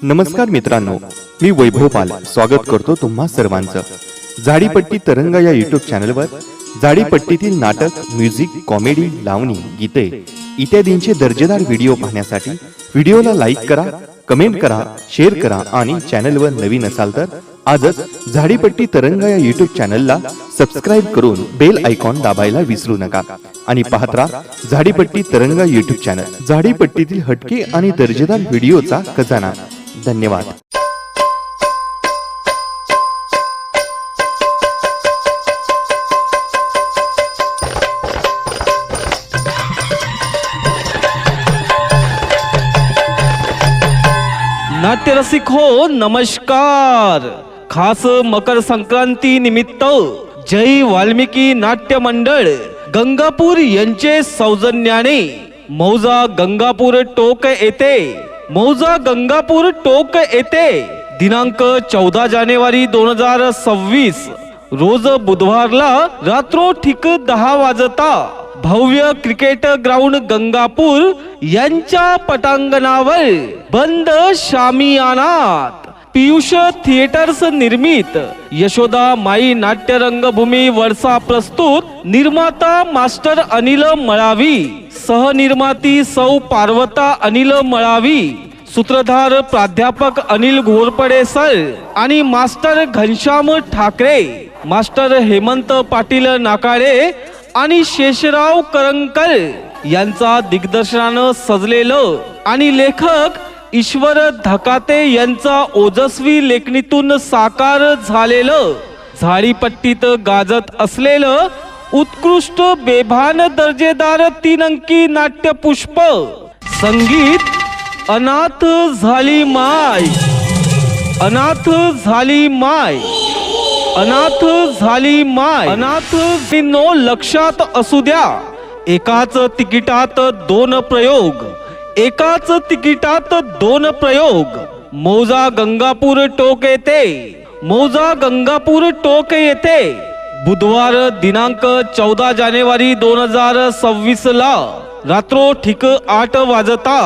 नमस्कार मित्रांनो, मी वैभव पाल स्वागत करतो तुम्हा सर्वांचं झाडीपट्टी तरंग या युट्यूब चॅनलवर। झाडीपट्टीतील नाटक, म्युझिक, कॉमेडी, लावणी, गीते इत्यादींचे दर्जेदार व्हिडिओ पाहण्यासाठी व्हिडिओला लाईक करा, कमेंट करा, शेअर करा आणि चॅनलवर नवीन असाल तर आजच झाडीपट्टी तरंग या युट्यूब चॅनलला सबस्क्राइब करून बेल आयकॉन दाबायला विसरू नका आणि पाहत राहा झाडीपट्टी तरंग युट्यूब चॅनल। झाडीपट्टीतील हटके आणि दर्जेदार व्हिडिओचा खजाना। धन्यवाद। नाट्य रसिक हो, नमस्कार। खास मकर संक्रांती निमित्त जय वाल्मिकी नाट्य मंडळ गंगापूर यांचे सौजन्याने मौजा गंगापूर टोक येथे दिनांक 14 जानेवारी 2026 रोज बुधवारला रात्रो ठीक 10 वाजता भव्य क्रिकेट ग्राउंड गंगापूर यांच्या पटांगणावर बंद शामियानात पीयूष थिएटर्स निर्मित यशोदा माई नाट्य रंगभूमी वर्षा प्रस्तुत निर्माता मास्टर अनिल मळावी, सहनिर्माती सौ पार्वता अनिल मळावी, सूत्रधार प्राध्यापक अनिल घोरपडे सर आणि मास्टर घनश्याम ठाकरे, मास्टर हेमंत पाटील नाकाळे आणि शेषराव करंकर यांचा दिग्दर्शनानं सजलेलं आणि लेखक ईश्वर धकाते यांचा ओजस्वी लेखणीतून साकार झालेलं झाडीपट्टीत गाजत असलेलं उत्कृष्ट बेभान दर्जेदार 3 अंकी नाट्यपुष्प संगीत अनाथ झाली माय, अनाथ झाली माय, अनाथ झाली माय, अनाथ नो लक्षात असू द्या। एकाच तिकिटात 2 प्रयोग, एकाच तिकिटात 2 प्रयोग। मौजा गंगापूर टोक येथे, मौजा गंगापूर टोक येथे बुधवार दिनांक 14 जानेवारी 2026 ला रात्रो ठीक 8 वाजता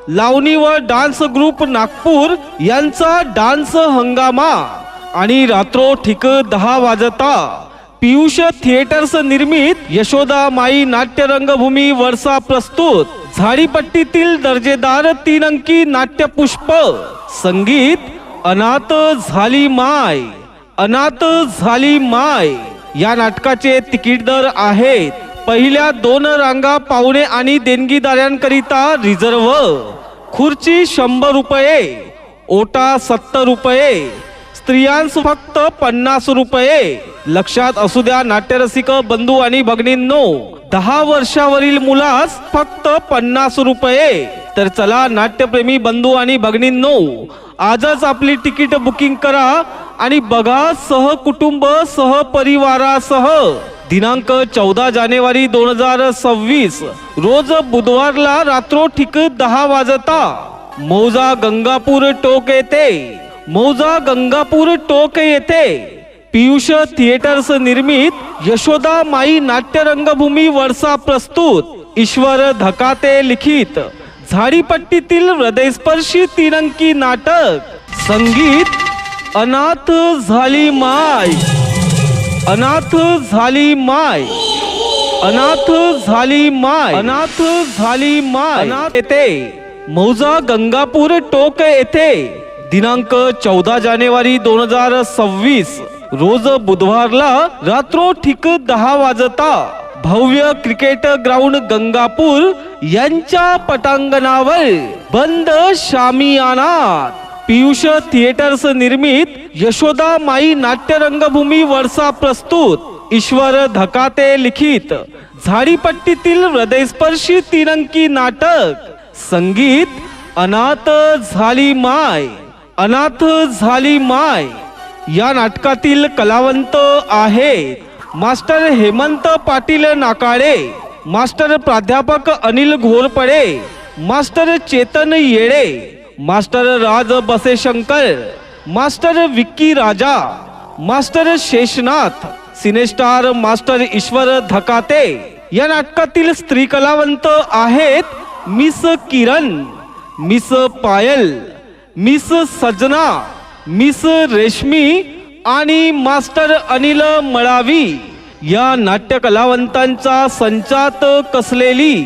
लावणी व डान्स ग्रुप नागपूर यांचा डान्स हंगामा आणि रात्रो ठीक 10 वाजता पीयूष थिएटर्स निर्मित यशोदा माई नाट्य रंगभूमी वर्षा प्रस्तुत झाडीपट्टीतील दर्जेदार 3 अंकी नाट्यपुष्प संगीत अनाथ झाली माय, अनाथ झाली माय या नाटकाचे तिकीट दर आहेत। पहिल्या 2 रांगा पाहुणे आणि देणगीदारांकरिता रिझर्व, खुर्ची 100 रुपये, ओटा 70 रुपये, स्त्रियांस फक्त 50 रुपये। लक्षात असू द्या नाट्यरसिक बंधू आणि भगिनींनो, 10 वर्षावरील मुलास फक्त 50 रुपये। तर चला नाट्यप्रेमी बंधू आणि भगिनींनो, आजच आपली तिकीट बुकिंग करा आणि बघा सहकुटुंब सहपरिवारासह दिनांक 14 जानेवारी 2026 रोज बुधवारला रात्रो ठीक 10 वाजता मौजा गंगापूर टोक येथे, मौजा गंगापूर टोक येथे पीयूष थिएटर्स निर्मित यशोदा माई नाट्य रंगभूमी वर्षा प्रस्तुत ईश्वर धकाते लिखित झाडीपट्टीतील हृदयस्पर्शी 3 अंकी नाटक संगीत अनाथ झाली माय, अनाथ झाली माय, अनाथ झाली माय, अनाथ झाली माय येथे मौजा गंगापूर टोक येथे दिनांक 14 जानेवारी 2026 रोज बुधवारला रात्रो ठीक 10 वाजता भव्य क्रिकेट ग्राउंड गंगापूर यांच्या पटांगणावर बंद शामियानात पीयूष थिएटर्स निर्मित यशोदा माई नाट्य रंगभूमी वर्षा प्रस्तुत ईश्वर धकाते लिखित झाडीपट्टीतील हृदयस्पर्शी 3 अंकी नाटक संगीत अनाथ झाली माय, अनाथ झाली माय या नाटकातील कलावंत आहेत मास्टर हेमंत पाटील नाकाळे, मास्टर प्राध्यापक अनिल घोरपडे, मास्टर चेतन येळे, मास्टर राज बसेशंकर, मास्टर विक्की राजा, मास्टर शेषनाथ, सिनेस्टार मास्टर ईश्वर धकाते। या नाटकातील स्त्री कलावंत आहेत मिस किरण, मिस पायल, मिस सजना, मिस रेशमी आणि मास्टर अनिल मळावी या नाट्य कलावंतांच्या संचात कसलेली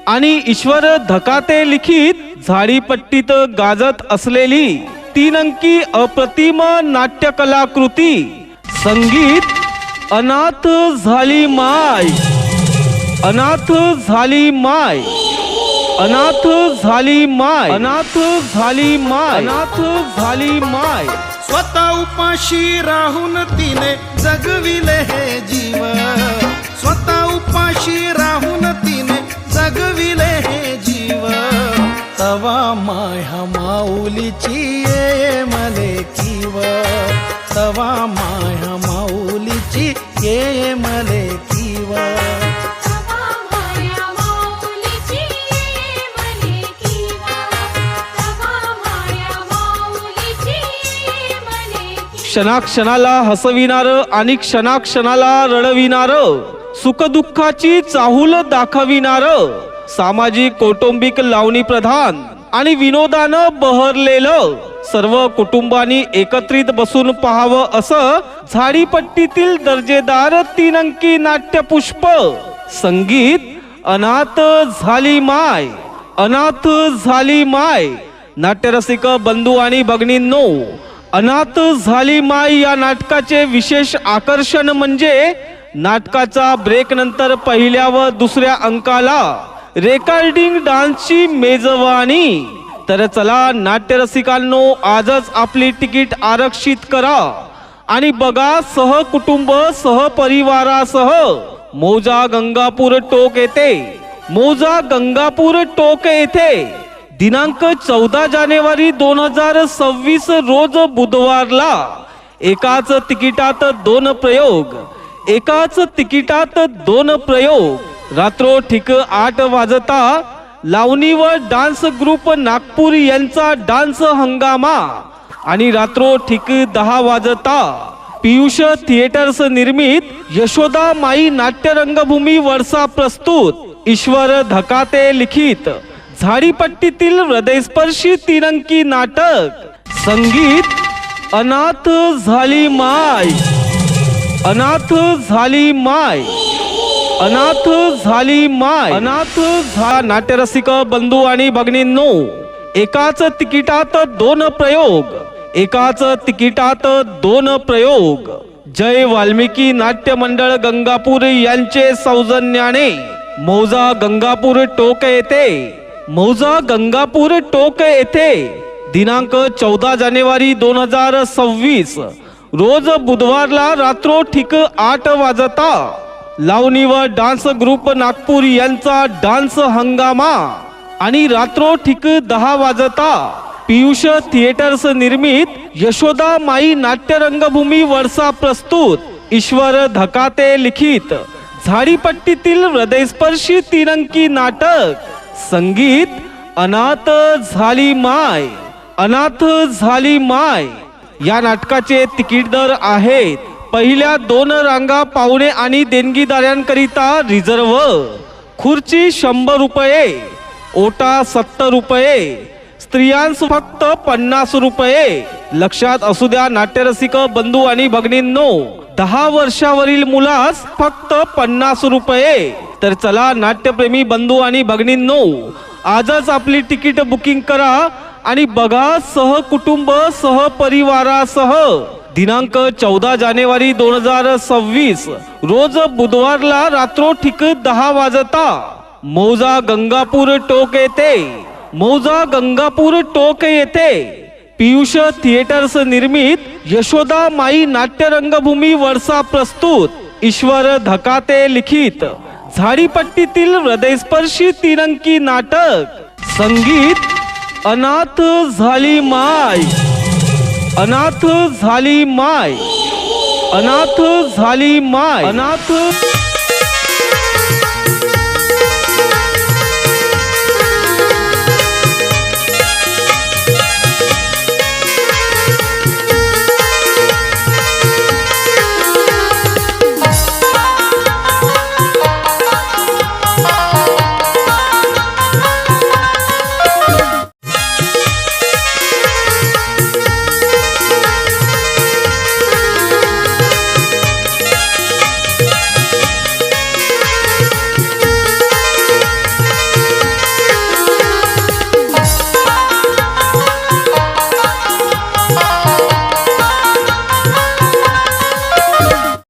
आणि ईश्वर धकाते लिखित झाडीपट्टीत गाजत असलेली 3 अंकी अप्रतिम नाट्य कलाकृती संगीत अनाथ झाली माय, अनाथ झाली माय, अनाथ झाली माय, अनाथ झाली माय, अनाथ झाली माय. स्वतः उपाशी राहून तिने जगविले हे जीव, स्वतः उपाशी राहून तिने जगविले हे जीव. तवा माया माऊलीची ये मले किव, तवा माया माऊलीची ये मले किव. क्षणाक्षणाला हसविनार आणि क्षणाक्षणाला रडविनार, सुखदुःखाची चाहूल दाखविनार, सामाजिक कौटुंबिक लावणी प्रधान आणि विनोदानं बहरलेलं, सर्व कुटुंबांनी एकत्रित बसून पाहावं असं झाडीपट्टीतील दर्जेदार 3 अंकी नाट्यपुष्प संगीत अनाथ झाली माय, अनाथ झाली माय. नाट्यरसिक बंधू आणि भगिनींनो, अनाथ झाली माय या नाटकाचे विशेष आकर्षण म्हणजे नाटकाचा ब्रेक नंतर पहिल्या व दुसऱ्या अंकाला रेकॉर्डिंग डान्सची मेजवानी. तर चला नाट्यरसिकांनो, आजच आपली तिकीट आरक्षित करा आणि बघा सहकुटुंब सहपरिवारासह मौजा गंगापूर टोक येथे, मौजा गंगापूर टोक येथे दिनांक 14 जानेवारी 2026 रोज बुधवारला एकाच तिकिटात 2 प्रयोग, एकाच तिकिटात 2 प्रयोग. रात्रो ठीक 8 वाजता लावणी व डान्स ग्रुप नागपूर यांचा डान्स हंगामा आणि रात्रो ठीक 10 वाजता पियुष थिएटर्स निर्मित यशोदा माई नाट्य रंगभूमी वर्षा प्रस्तुत ईश्वर धकाते लिखित झाडीपट्टीतील हृदयस्पर्शी 3 अंकी नाटक संगीत अनाथ झाली माय, अनाथ झाली माय, अनाथ झाली माय, अनाथ नाट्यरसिक बंधू आणि भगिनींनो, एकाच तिकिटात 2 प्रयोग, एकाच तिकिटात 2 प्रयोग. जय वाल्मिकी नाट्य मंडळ गंगापूर यांचे सौजन्याने मौजा गंगापूर टोक येथे, मौजा गंगापूर टोक येथे दिनांक 14 जानेवारी 2026 रोज बुधवारला रात्रो ठीक 8 वाजता लावणी व डान्स ग्रुप नागपूर यांचा डान्स हंगामा आणि रात्रो ठीक 10 वाजता पियुष थिएटर्स निर्मित यशोदा माई नाट्य रंगभूमी वर्षा प्रस्तुत ईश्वर धकाते लिखित झाडीपट्टीतील हृदयस्पर्शी 3 अंकी नाटक संगीत अनाथ झाली माय, अनाथ झाली माय. या नाटकाचे तिकीट दर आहेत: पहिल्या 2 रांगा पाहुणे आणि देणगीदारांकरिता रिझर्व, खुर्ची 100 रुपये, ओटा 70 रुपये, स्त्रियांस फक्त 50 रुपये. लक्षात असू द्या नाट्यरसिक बंधू आणि भगिनींनो, 10 वर्षावरील मुलास फक्त 50 रुपये. तर चला नाट्यप्रेमी बंधू आणि भगिनींनो, आजच आपली तिकीट बुकिंग करा आणि बघा सहकुटुंब सहपरिवारासह दिनांक 14 जानेवारी 2026 रोज बुधवारला रात्रो ठीक 10 वाजता मौजा गंगापूर टोक येथे, मौजा गंगापूर टोक येथे पियुष थिएटर्स निर्मित यशोदा माई नाट्य रंगभूमी वर्षा प्रस्तुत ईश्वर धकाते लिखित झाडीपट्टीतील हृदयस्पर्शी 3 अंकी नाटक संगीत अनाथ झाली माय, अनाथ झाली माय, अनाथ झाली माय, अनाथ